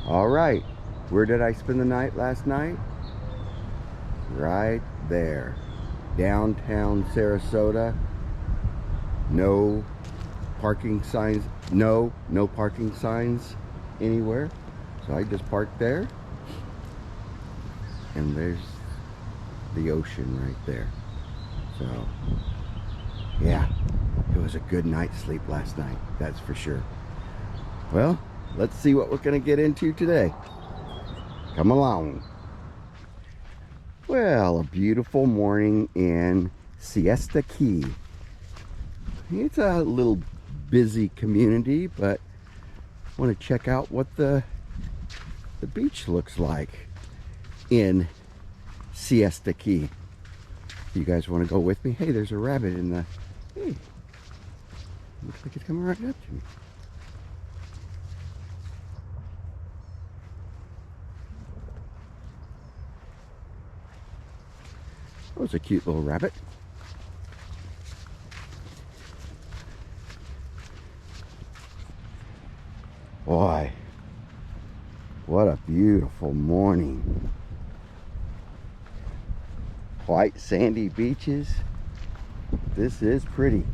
All right, where did I spend the night last night? Right there, downtown Sarasota. No parking signs, no parking signs anywhere. So I just parked there, and there's the ocean right there. So yeah, it was a good night's sleep last night, that's for sure. Well, let's see what we're gonna get into today. Come along. Well, a beautiful morning in Siesta Key. It's a little busy community, but I want to check out what the beach looks like in Siesta Key. You guys want to go with me? Hey, there's a rabbit in the... Hey, looks like it's coming right up to me. That was a cute little rabbit. Boy, what a beautiful morning. White sandy beaches. This is pretty.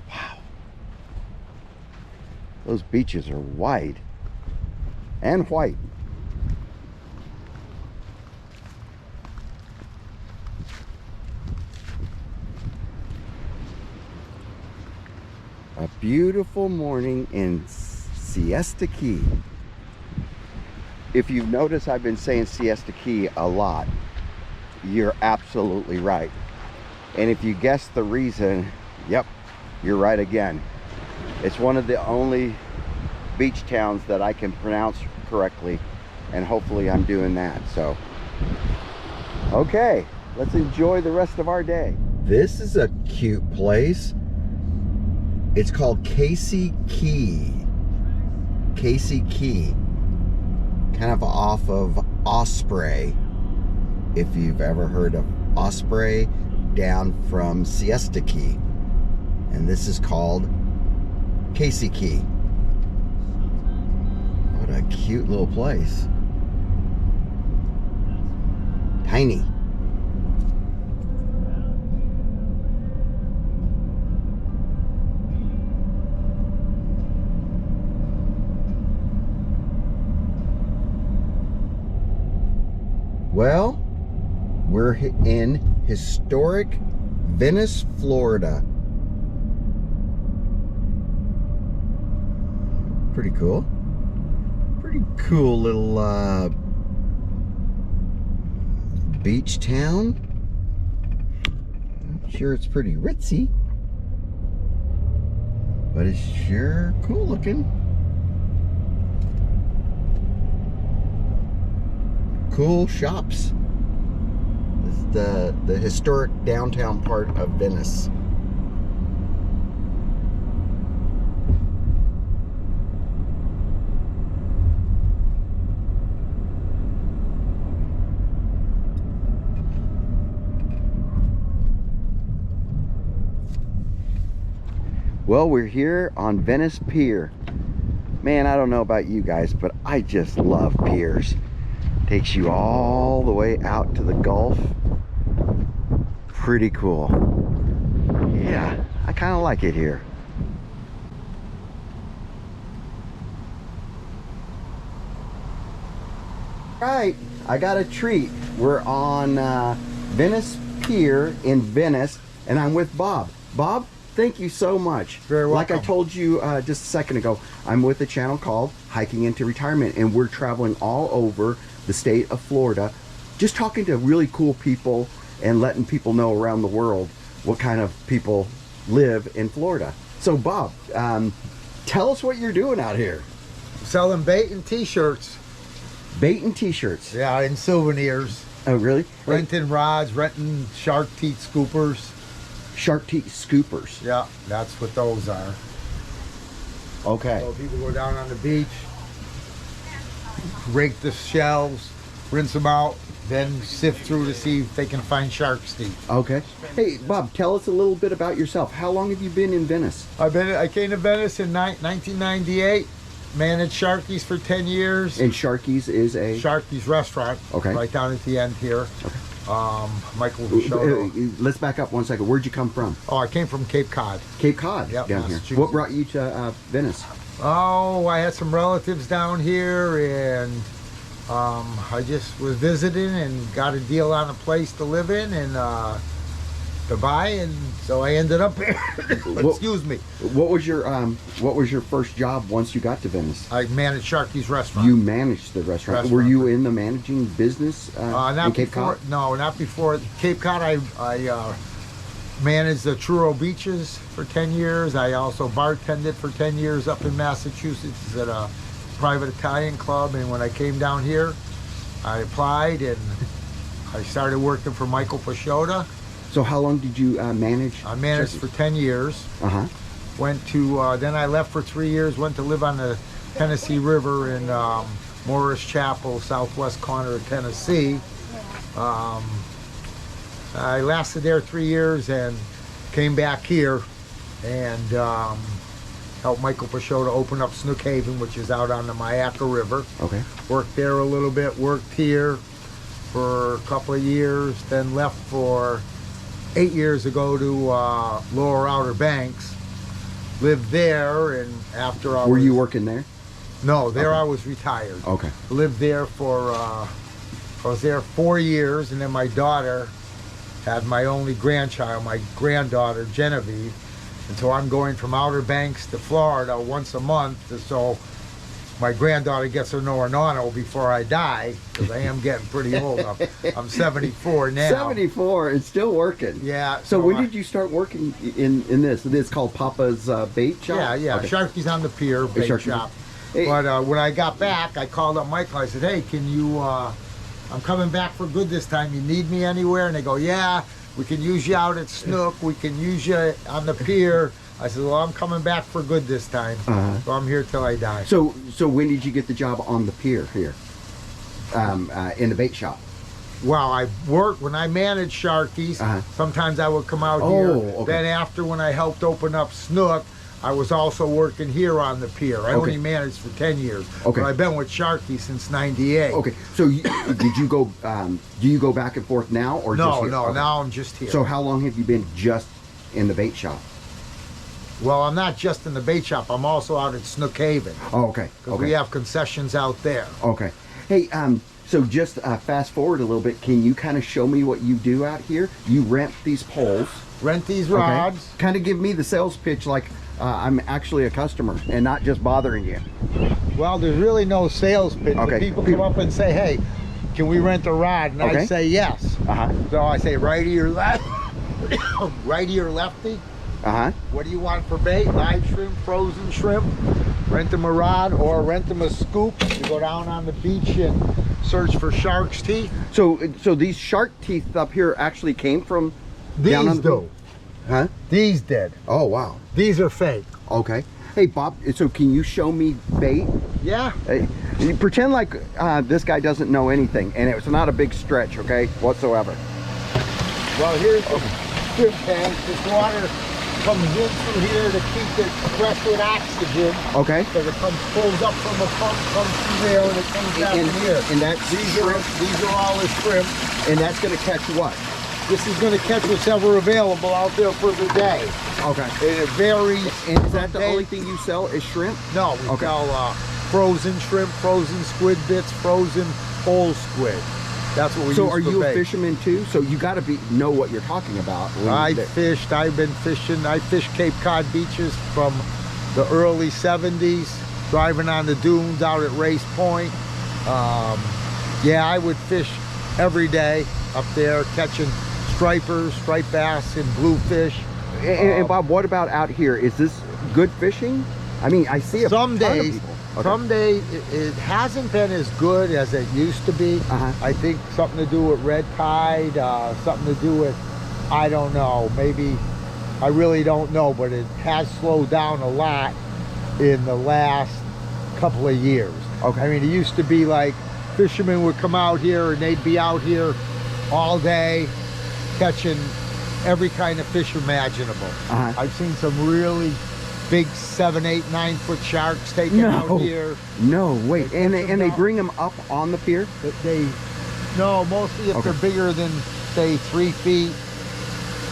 Wow. Those beaches are wide and white. A beautiful morning in Siesta Key. If you've noticed, I've been saying Siesta Key a lot. You're absolutely right. And if you guess the reason, yep, you're right again. It's one of the only beach towns that I can pronounce correctly, and hopefully I'm doing that. So, okay, let's enjoy the rest of our day. This is a cute place. It's called Casey Key. Casey Key. Kind of off of Osprey. If you've ever heard of Osprey, down from Siesta Key. And this is called Casey Key. What a cute little place. Tiny. Well, we're in historic Venice, Florida. Pretty cool. Pretty cool little beach town. I'm sure it's pretty ritzy, but it's sure cool looking. Cool shops. This is the historic downtown part of Venice. Well, we're here on Venice Pier. Man, I don't know about you guys, but I just love piers. Takes you all the way out to the Gulf. Pretty cool. Yeah, I kind of like it here. Right, I got a treat. We're on Venice Pier in Venice, and I'm with Bob. Bob, thank you so much. Very welcome. Like I told you just a second ago, I'm with a channel called Hiking into Retirement, and we're traveling all over the state of Florida, just talking to really cool people and letting people know around the world what kind of people live in Florida. So Bob, tell us what you're doing out here. Selling bait and t-shirts. Bait and t-shirts. Yeah, and souvenirs. Oh, really? Renting rods, renting shark teeth scoopers. Shark teeth scoopers. Yeah, that's what those are. Okay. So people go down on the beach, rake the shells, rinse them out, then sift through to see if they can find shark's teeth. Okay. Hey, Bob, tell us a little bit about yourself. How long have you been in Venice? I came to Venice in 1998. Managed Sharky's for 10 years. And Sharky's is a... Sharky's restaurant. Okay. Right down at the end here. Okay. Michael Visciotto. Let's back up 1 second. Where'd you come from? Oh, I came from Cape Cod. Cape Cod, Yep, down here. Massachusetts. What brought you to Venice? Oh, I had some relatives down here, and I just was visiting and got a deal on a place to live in and to buy, and so I ended up here. Excuse me. What was your first job once you got to Venice? I managed Sharky's restaurant. You managed the restaurant. Were you in the managing business in Cape Cod? No, not before Cape Cod. I managed the Truro Beaches for 10 years. I also bartended for 10 years up in Massachusetts at a private Italian club. And when I came down here, I applied and I started working for Michael Visciotto. So how long did you manage? I managed for 10 years. Uh-huh. Went to, then I left for 3 years, went to live on the Tennessee River in Morris Chapel, southwest corner of Tennessee. I lasted there 3 years and came back here and helped Michael Visciotto open up Snook Haven, which is out on the Myakka River. Okay. Worked there a little bit, worked here for a couple of years, then left for 8 years ago to Lower Outer Banks. Lived there, and after I Were you working there? No, there Okay. I was retired. Okay. Lived there for, I was there 4 years, and then my daughter had my only grandchild, my granddaughter, Genevieve. And so I'm going from Outer Banks to Florida once a month, so my granddaughter gets her Norinano before I die, because I am getting pretty old. I'm 74 now. 74, it's still working. Yeah. So when did you start working in this? It's called Papa's Bait Shop? Yeah, yeah. Okay. Sharky's on the pier, bait Sharky's. shop. Hey. But when I got back, I called up Michael. I said, hey, can you, I'm coming back for good this time. You need me anywhere? And they go, yeah, we can use you out at Snook. We can use you on the pier. I said, well, I'm coming back for good this time. So I'm here till I die. So when did you get the job on the pier here? In the bait shop? Well, I worked when I managed Sharky's. Sometimes I would come out here. Okay. Then after, when I helped open up Snook, I was also working here on the pier. I only managed for 10 years. Okay. But I've been with Sharky since '98. Okay. So did you go? Do you go back and forth now, or No, just here? no. Okay. Now I'm just here. So how long have you been just in the bait shop? Well, I'm not just in the bait shop. I'm also out at Snook Haven. Oh, okay. Because Okay. we have concessions out there. Okay. Hey, so just fast forward a little bit. Can you kind of show me what you do out here? You rent these poles. Rent these rods. Okay. Kind of give me the sales pitch like I'm actually a customer and not just bothering you. Well, there's really no sales pitch. Okay. People come up and say, hey, can we rent a rod? And I say yes. So I say righty or left, righty or lefty. What do you want for bait? Live shrimp, frozen shrimp. Rent them a rod or rent them a scoop. You go down on the beach and search for shark's teeth. So these shark teeth up here actually came from down on These the do. Huh? These did. Oh, wow. These are fake. Okay. Hey, Bob, so can you show me bait? Yeah. Hey, you pretend like this guy doesn't know anything, and it's not a big stretch, okay, whatsoever. Well, here's the shrimp tank. This water comes in through here to keep it fresh with oxygen. Okay. Because it pulls up from a pump, comes through there, and it comes down And from here. and that's These are all the shrimp. and that's going to catch what? This is going to catch whatever available out there for the day. Okay. And it varies. And is that the day- only thing you sell is shrimp? No, we sell frozen shrimp, frozen squid bits, frozen whole squid. That's what we use So are for you a bait. fisherman too? So you got to know what you're talking about. I've been fishing. I fished Cape Cod beaches from the early 70s, driving on the dunes out at Race Point. Yeah, I would fish every day up there, catching stripers, striped bass, and bluefish. And Bob, what about out here? Is this good fishing? I mean, I see Some ton of days, people. Okay. some days it hasn't been as good as it used to be. I think something to do with red tide, something to do with, I don't know, maybe, I really don't know, but it has slowed down a lot in the last couple of years. Okay. I mean, it used to be like fishermen would come out here and they'd be out here all day catching every kind of fish imaginable. I've seen some really big 7, 8, 9 foot sharks taken out here. No, wait, and they bring them up on the pier? No, mostly if they're bigger than say 3 feet,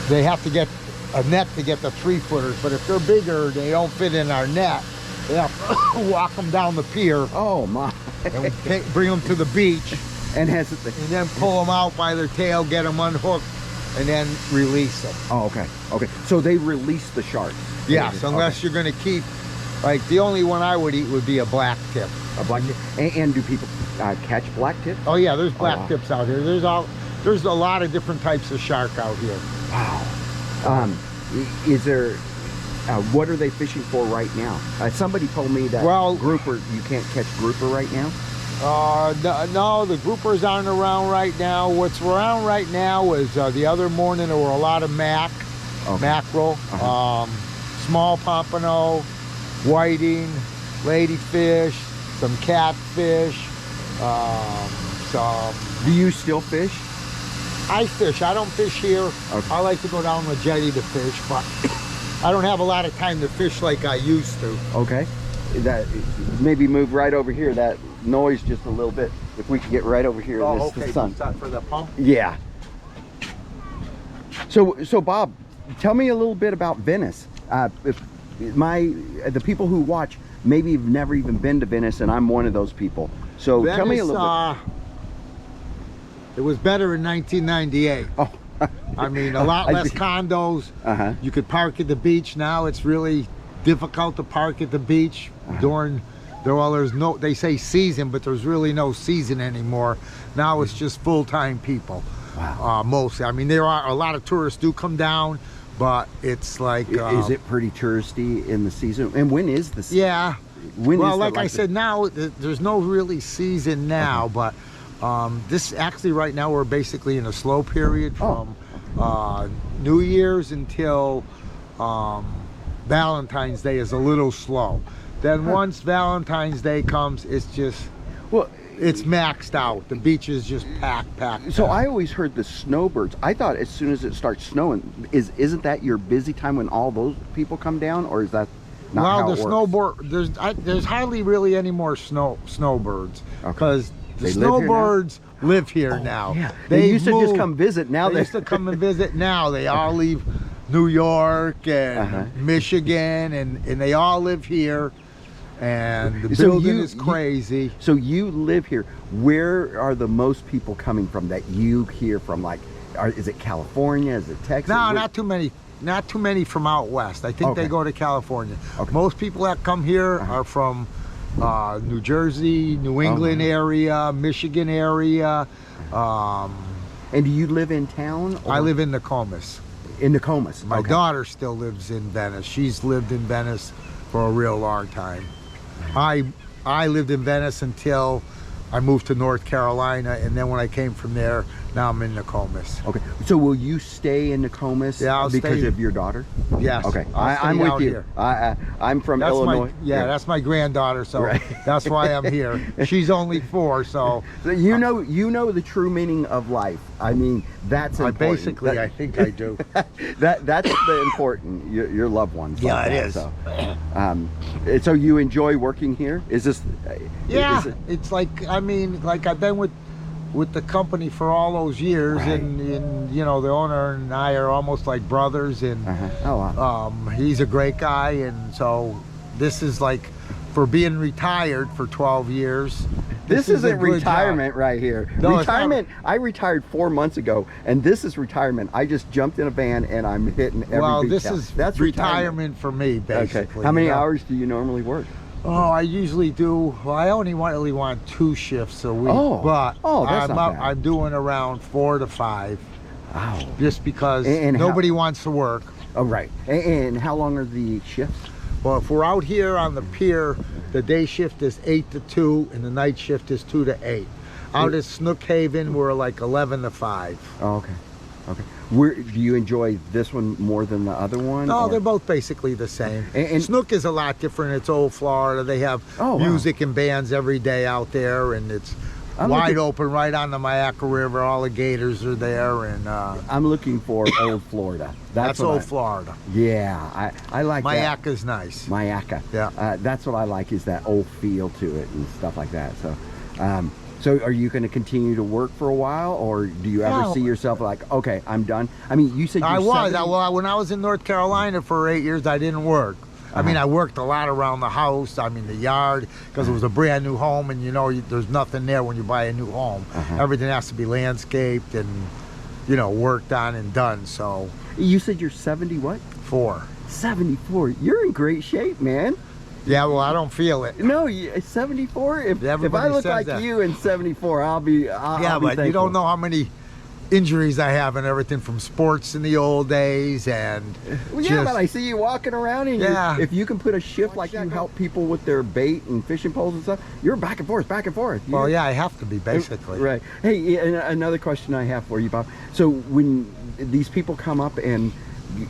they have to get a net to get the 3-footers. But if they're bigger, they don't fit in our net. They have to walk them down the pier. Oh my! And bring them to the beach, and then pull them out by their tail, get them unhooked, and then release them. Oh, okay, okay. So they release the sharks. Yes, unless you're going to keep, like the only one I would eat would be a black tip. A black tip. And do people catch black tips? Oh yeah, there's black tips out here. There's a lot of different types of shark out here. Wow. Is there? What are they fishing for right now? Somebody told me that grouper, you can't catch grouper right now. No, the groupers aren't around right now. What's around right now is the other morning there were a lot of mackerel, small pompano, whiting, ladyfish, some catfish, some. Do you still fish? I fish. I don't fish here. Okay. I like to go down the jetty to fish, but I don't have a lot of time to fish like I used to. Okay. That maybe move right over here. That noise just a little bit. If we can get right over here, this okay. The sun. Is that for the pump? Yeah. So Bob, tell me a little bit about Venice. If the people who watch maybe have never even been to Venice, and I'm one of those people. So Venice, tell me a little bit. It was better in 1998. Oh. I mean, a lot less condos. You could park at the beach. Now it's really difficult to park at the beach there's no, they say season, but there's really no season anymore. Now it's just full-time people. Wow. Mostly. I mean, there are a lot of tourists do come down, but it's like... is it pretty touristy in the season? And when is the season? Yeah. Like I said, now there's no really season now, but this actually right now we're basically in a slow period from New Year's until Valentine's Day is a little slow. Then once Valentine's Day comes, it's just it's maxed out. The beach is just packed. So I always heard the snowbirds. I thought as soon as it starts snowing, isn't that your busy time when all those people come down, or is that not how it works? There's hardly really any more snowbirds because the snowbirds live here now. Yeah. They used to just come visit. Now they used to come and visit. Now they all leave New York and Michigan, and they all live here. And the building is crazy. So you live here. Where are the most people coming from that you hear from? Like, is it California? Is it Texas? No, not too many. Not too many from out west. I think they go to California. Most people that come here are from New Jersey, New England area, Michigan area. And do you live in town? I live in Nokomis. In Nokomis. My daughter still lives in Venice. She's lived in Venice for a real long time. I lived in Venice until I moved to North Carolina, and then when I came from there, now I'm in Nokomis. Okay. So will you stay in Nokomis because of your daughter? Yes. Okay. I'm with you. I'm from Illinois. That's my granddaughter, so that's why I'm here. She's only 4, so you know the true meaning of life. I mean, that's important. I think I do. That's the important. Your loved ones. Yeah, like it is. So, so you enjoy working here? Is this? Yeah. It's like, I mean, like I've been with the company for all those years, and you know, the owner and I are almost like brothers, and he's a great guy, and so this is like, for being retired for 12 years. This isn't retirement right here. No, retirement, I retired 4 months ago, and this is retirement. I just jumped in a van and I'm hitting every beach town. That's retirement for me, basically. Okay. How many hours do you normally work? Oh, I usually do. Well, I only really want 2 shifts a week, but that's not bad. I'm doing around 4 to 5. Wow! Just because nobody wants to work. Oh, right. And how long are the shifts? Well, if we're out here on the pier, the day shift is 8 to 2, and the night shift is 2 to 8. Out at Snook Haven, we're like 11 to 5. Oh, okay. Okay. Do you enjoy this one more than the other one? No, they're both basically the same. And Snook is a lot different. It's old Florida. They have music and bands every day out there, and it's wide open right on the Mayaca River. All the gators are there, and I'm looking for old Florida. that's old Florida. Yeah, I like that. Mayaca's nice. Mayaca. Yeah. That's what I like, is that old feel to it and stuff like that. So, so are you going to continue to work for a while, or do you ever see yourself like, okay, I'm done? I mean, you said when I was in North Carolina for 8 years, I didn't work. I mean, I worked a lot around the house, I mean, the yard, because it was a brand new home, and there's nothing there when you buy a new home. Everything has to be landscaped and, worked on and done, so. You said you're 70 what? 74. You're in great shape, man. Yeah, well, I don't feel it. No, 74? If I look like you in 74, I'll be but you don't know how many injuries I have and everything from sports in the old days, and but I see you walking around, and if you can put a shift like you help people with their bait and fishing poles and stuff, you're back and forth. Well, yeah, I have to be, basically. Right. Hey, another question I have for you, Bob. So when these people come up and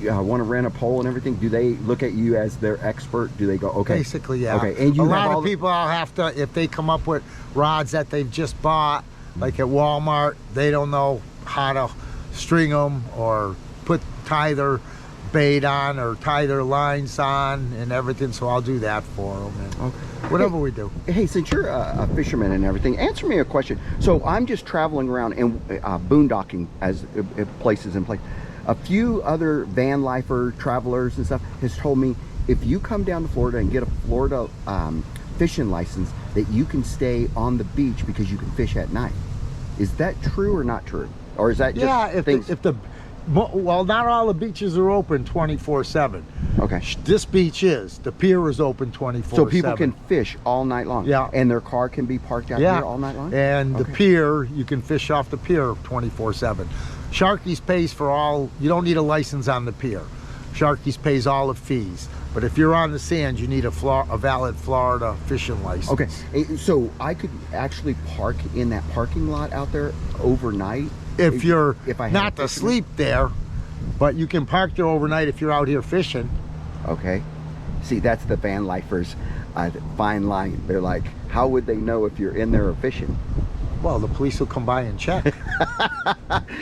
want to rent a pole and everything, do they look at you as their expert? Do they go, okay? Basically, yeah. Okay, and a lot of people, I'll have to, if they come up with rods that they've just bought, like at Walmart, they don't know how to string them or tie their bait on or tie their lines on and everything, so I'll do that for them, and whatever we do. Hey, since you're a fisherman and everything, answer me a question. So I'm just traveling around and boondocking as places and places. A few other van lifer travelers and stuff has told me, if you come down to Florida and get a Florida fishing license, that you can stay on the beach because you can fish at night. Is that true or not true? Or is that just well, not all the beaches are open 24/7. Okay. This beach is. The pier is open 24/7. So people can fish all night long. Yeah. And their car can be parked out here all night long? And the pier, you can fish off the pier 24/7. Sharky's pays for all, you don't need a license on the pier. Sharky's pays all the fees. But if you're on the sand, you need a valid Florida fishing license. Okay, so I could actually park in that parking lot out there overnight? If I not to sleep there, but you can park there overnight if you're out here fishing. Okay. See, that's the van lifers' fine line. They're like, how would they know if you're in there or fishing? Well, the police will come by and check.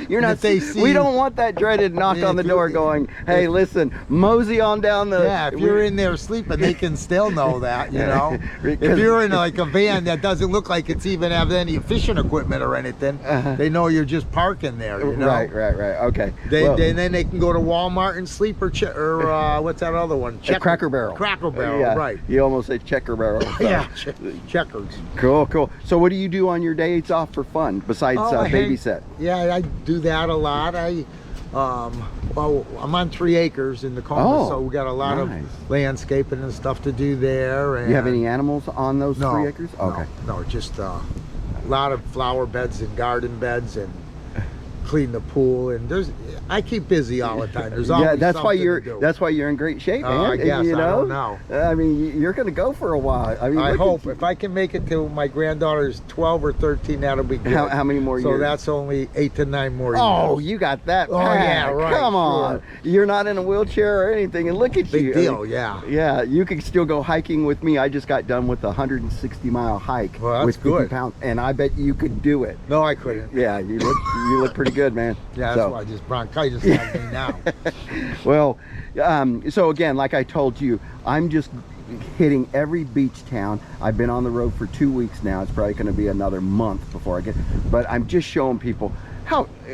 You're not. We don't want that dreaded knock on the door going, "Hey, listen, mosey on down the." Yeah, if you're in there sleeping, they can still know that. If you're in like a van that doesn't look like it's even have any fishing equipment or anything, they know you're just parking there. Right. Okay. And then they can go to Walmart and sleep, or what's that other one? Cracker Barrel. Cracker Barrel, right? You almost said Checker Barrel. So. Yeah, Checkers. Cool. So, what do you do on your days off for fun besides babysit? Yeah, I do that a lot. I'm on 3 acres in the corner, so we got a lot of landscaping and stuff to do there. And you have any animals on those 3 acres? Okay. No, just a lot of flower beds and garden beds, and clean the pool, and I keep busy all the time. There's always that's why something you're in great shape, man. I guess. I don't know. I mean, you're going to go for a while. I mean, I hope if I can make it till my granddaughter's 12 or 13, that'll be good. How many more years? So that's only 8 to 9 more years. Oh, you got that. Oh, yeah, right. Come on. Sure. You're not in a wheelchair or anything, and look at you. Big deal, yeah. Yeah, you can still go hiking with me. I just got done with a 160-mile hike with 50 pounds, and I bet you could do it. No, I couldn't. Yeah, you look pretty good, man. Yeah, that's why bronchitis has me now. Well, so again, like I told you, I'm just hitting every beach town. I've been on the road for 2 weeks now. It's probably going to be another month before I get, but I'm just showing people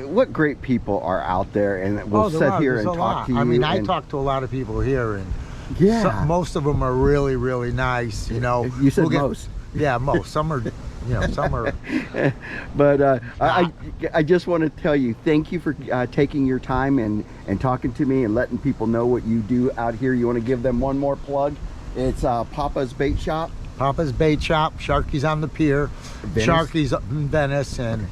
what great people are out there, and we'll sit here and talk to you. I mean, I talk to a lot of people here, and most of them are really, really nice. You said most. Yeah, most. Some are. Some are. But I just want to tell you, thank you for taking your time and talking to me and letting people know what you do out here. You want to give them one more plug? It's Papa's Bait Shop. Papa's Bait Shop. Sharky's on the pier. Sharky's up in Venice. And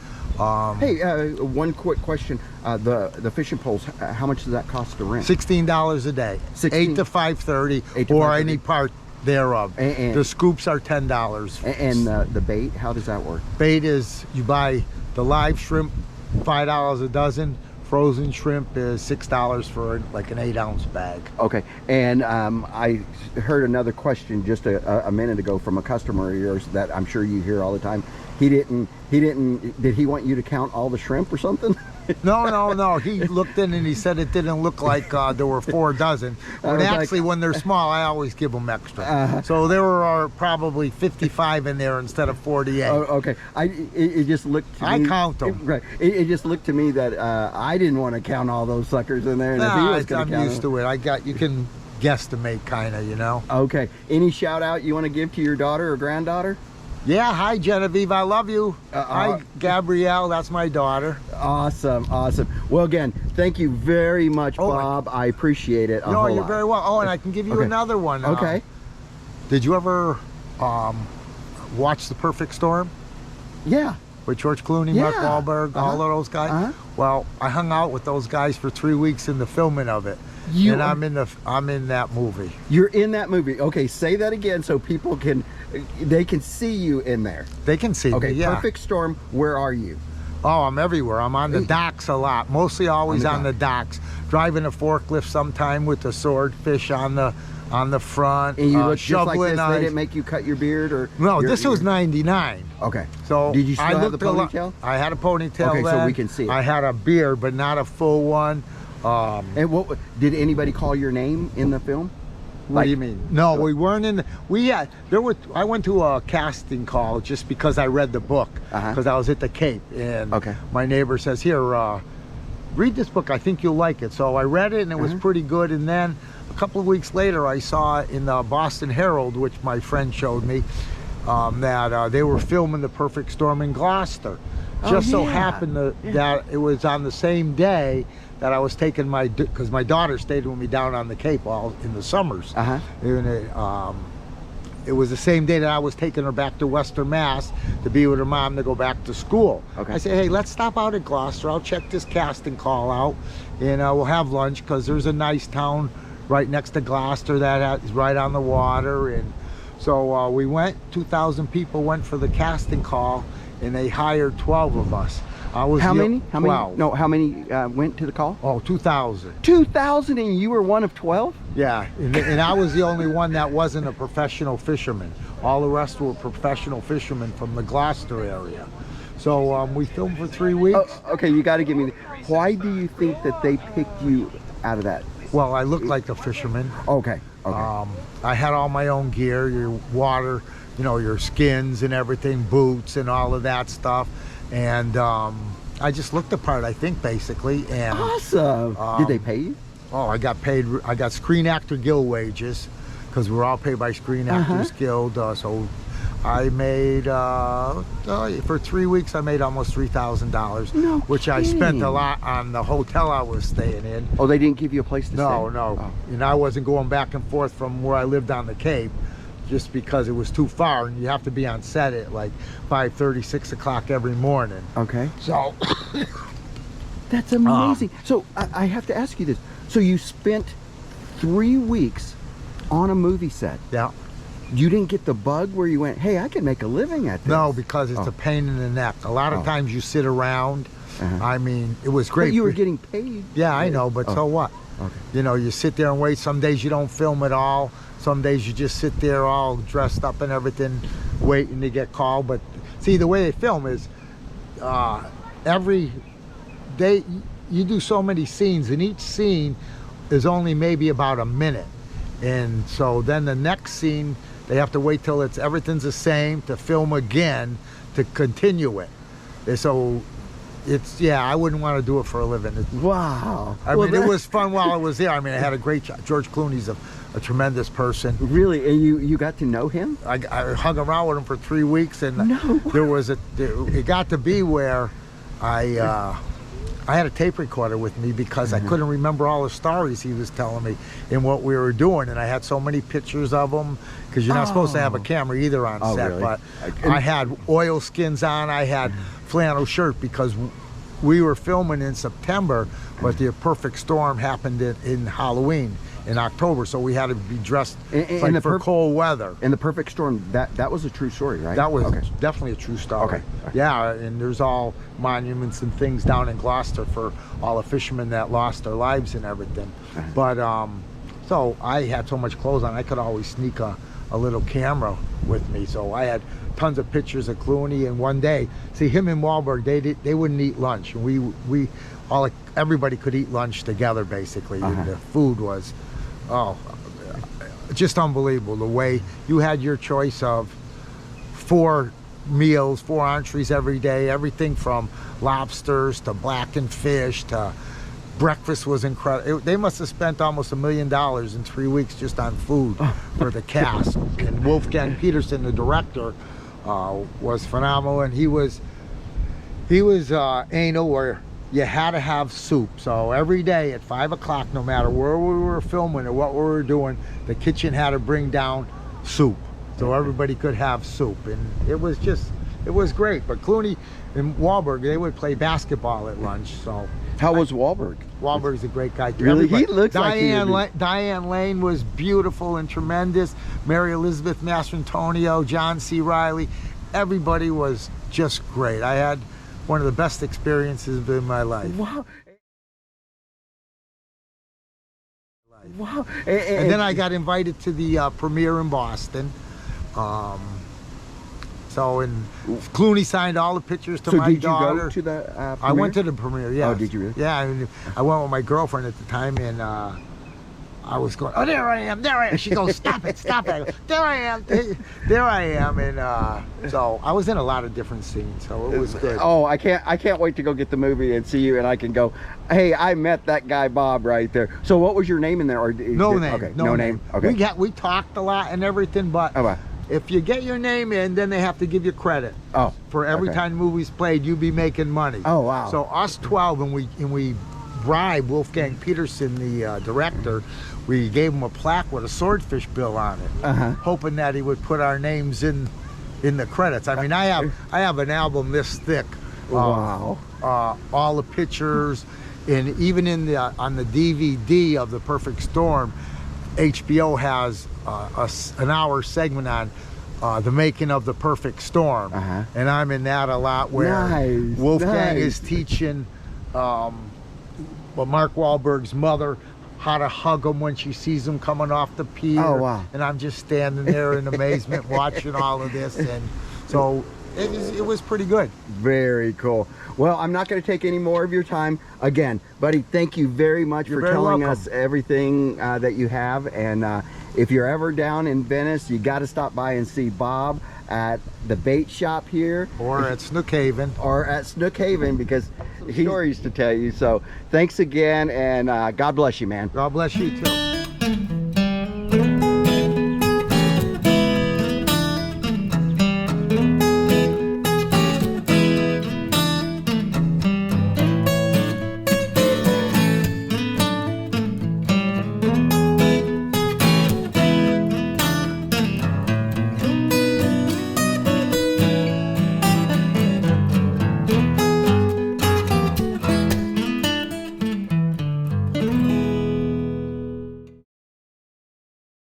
hey, one quick question: the fishing poles. How much does that cost to rent? $16 a day. 8 to 5:30, or any part thereof. And the scoops are $10. And the bait, how does that work? Bait is, you buy the live shrimp, $5 a dozen. Frozen shrimp is $6 for like an 8-ounce bag. Okay, and I heard another question just a minute ago from a customer of yours that I'm sure you hear all the time. Did he want you to count all the shrimp or something? No. He looked in and he said it didn't look like there were 4 dozen. But actually, when they're small, I always give them extra. So there were probably 55 in there instead of 48. Oh, okay. It just looked to me. I count them. Right. It just looked to me that I didn't want to count all those suckers in there. And if he was gonna I'm count used to it. You can guesstimate, kind of, you know. Okay. Any shout out you want to give to your daughter or granddaughter? Yeah, hi Genevieve, I love you. Hi Gabrielle, that's my daughter. Awesome. Well, again, thank you very much, Bob. I appreciate it. No, you're very well. Oh, and I can give you another one. Okay. Did you ever watch The Perfect Storm? Yeah. With George Clooney, Mark Wahlberg, all of those guys? Well, I hung out with those guys for 3 weeks in the filming of it. I'm in that movie. You're in that movie. Okay, say that again so people can see you in there. They can see me, yeah. Perfect Storm, where are you? Oh, I'm everywhere. I'm on the docks a lot. Mostly always on the docks. Driving a forklift sometime with the swordfish on the front. And you look just like this. They didn't make you cut your beard? Or no, this was 99. Okay. So did you still have the ponytail? I had a ponytail then. So we can see it. I had a beard, but not a full one. And what did anybody call your name in the film? What do you mean? No, we weren't in. I went to a casting call just because I read the book because I was at the Cape, and my neighbor says, "Here, read this book. I think you'll like it." So I read it, and it was pretty good. And then a couple of weeks later, I saw in the Boston Herald, which my friend showed me, that they were filming The Perfect Storm in Gloucester. Just so happened that it was on the same day that I was taking because my daughter stayed with me down on the Cape all in the summers. And it was the same day that I was taking her back to Western Mass to be with her mom to go back to school. I said, hey, let's stop out at Gloucester. I'll check this casting call out, and we'll have lunch because there's a nice town right next to Gloucester that is right on the water. And so we went. 2,000 people went for the casting call, and they hired 12 of us. How many? How many? No, how many went to the call? Oh, 2,000. 2,000, and you were one of 12? Yeah, and I was the only one that wasn't a professional fisherman. All the rest were professional fishermen from the Gloucester area. So we filmed for 3 weeks. Oh, okay, you got to give me. Why do you think that they picked you out of that? Well, I looked like a fisherman. Okay. I had all my own gear, your water, your skins and everything, boots and all of that stuff. And I just looked the part, I think, basically. And awesome. Did they pay you? Oh, I got paid. I got Screen Actor Guild wages because we're all paid by Screen Actors Guild. So I made, for 3 weeks, I made almost $3,000, which I spent a lot on the hotel I was staying in. Oh, they didn't give you a place to stay? No. Oh. And I wasn't going back and forth from where I lived on the Cape, just because it was too far, and you have to be on set at like 5:30, 6 o'clock every morning. Okay. So that's amazing. So I have to ask you this. So you spent 3 weeks on a movie set. Yeah. You didn't get the bug where you went, hey, I can make a living at this? No, because it's a pain in the neck. A lot of times you sit around. I mean, it was great. But you were getting paid. Yeah, I know, but so what? Okay. You sit there and wait. Some days you don't film at all. Some days you just sit there all dressed up and everything, waiting to get called. But see, the way they film is every day you do so many scenes, and each scene is only maybe about a minute. And so then the next scene, they have to wait till everything's the same to film again to continue it. And so I wouldn't want to do it for a living. Wow. I mean, it was fun while I was there. I mean, I had a great job. George Clooney's a tremendous person. Really? And you got to know him? I hung around with him for 3 weeks, and it got to be where I had a tape recorder with me because I couldn't remember all the stories he was telling me and what we were doing, and I had so many pictures of him because you're not supposed to have a camera either on set. Really? But I had oil skins on. I had flannel shirt because we were filming in September, but The Perfect Storm happened in Halloween. in October, so we had to be dressed And like for cold weather. And the perfect storm, that was a true story, right? That was okay. definitely a true story. Okay. Yeah, and there's all monuments and things down in Gloucester for all the fishermen that lost their lives and everything. But so I had so much clothes on, I could always sneak a little camera with me. So I had tons of pictures of Clooney. And one day, see, him and Wahlberg, they wouldn't eat lunch, and everybody could eat lunch together basically. And the food was, just unbelievable. The way you had your choice of 4 meals, 4 entrees every day, everything from lobsters to blackened fish to breakfast was incredible. They must have spent almost $1 million in 3 weeks just on food for the cast. And Wolfgang Peterson, the director, was phenomenal, and he was anal where you had to have soup. So every day at 5 o'clock, no matter where we were filming or what we were doing, the kitchen had to bring down soup so everybody could have soup. And it was great. But Clooney and Wahlberg, they would play basketball at lunch. So how was Wahlberg? Wahlberg's a great guy. Really? He looks like Diane Lane was beautiful and tremendous. Mary Elizabeth Mastrantonio, John C. Reilly, everybody was just great. I had one of the best experiences in my life. Wow. Wow. And then I got invited to the premiere in Boston. And Clooney signed all the pictures to my daughter. Did you go to the premiere? I went to the premiere, yeah. Oh, did you really? Yeah, I went with my girlfriend at the time, and I was going, oh, there I am. She goes, stop it. I go, there I am. And so I was in a lot of different scenes, so it was good. Oh, I can't wait to go get the movie and see you, and I can go, hey, I met that guy Bob right there. So what was your name in there? No name. Okay, no name. Okay. We talked a lot and everything, but if you get your name in, then they have to give you credit. Oh. For every time the movie's played, you be making money. Oh, wow. So us 12, and we bribed Wolfgang Peterson, the director. We gave him a plaque with a swordfish bill on it, hoping that he would put our names in the credits. I mean, I have an album this thick. Wow. All the pictures, and even on the DVD of The Perfect Storm, HBO has an hour segment on the making of The Perfect Storm, and I'm in that a lot, where Wolfgang is teaching Mark Wahlberg's mother how to hug him when she sees him coming off the pier. Oh, wow. And I'm just standing there in amazement watching all of this, and so it was pretty good. Very cool. Well, I'm not going to take any more of your time. Again, buddy, thank you very much for telling us everything that you have. And if you're ever down in Venice, you got to stop by and see Bob at the bait shop here. Or at Snookhaven. Or at Snookhaven, because he has stories to tell you. So thanks again, and God bless you, man. God bless you too.